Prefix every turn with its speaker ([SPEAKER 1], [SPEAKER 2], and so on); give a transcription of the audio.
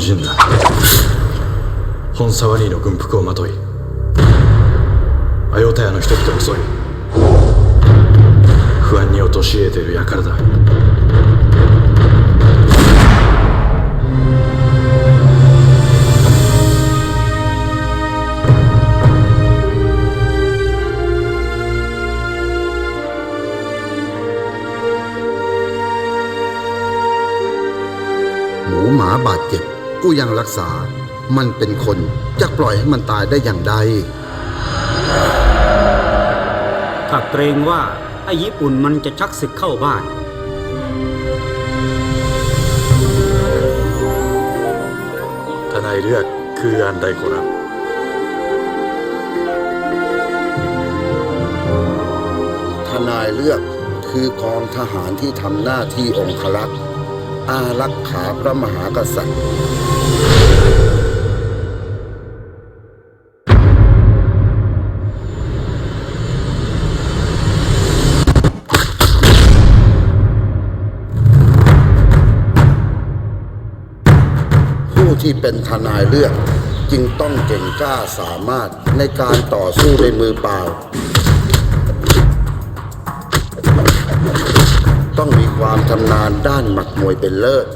[SPEAKER 1] 人だ。本沢リーの軍服をまといアヨタヤの人々を襲い不安に陥れている輩だ。
[SPEAKER 2] หมูหมาบาดเจ็บกูยังรักษามันเป็นคนจะปล่อยให้มันตายได้อย่างใด
[SPEAKER 3] ถ้าเกรงว่าไอ้ญี่ปุ่นมันจะชักศึกเข้าบ้าน
[SPEAKER 1] ทนายเลือกคืออันใดขอรับ
[SPEAKER 2] ทนายเลือกคือกองทหารที่ทำหน้าที่องครักษ์อารักขาพระมหากษัตริย์ผู้ที่เป็นทนายเลือกจึงต้องเก่งกล้าสามารถในการต่อสู้ด้วยมือเปล่าต้องมีความชำนาญด้านหมัดมวยเป็นเลิศ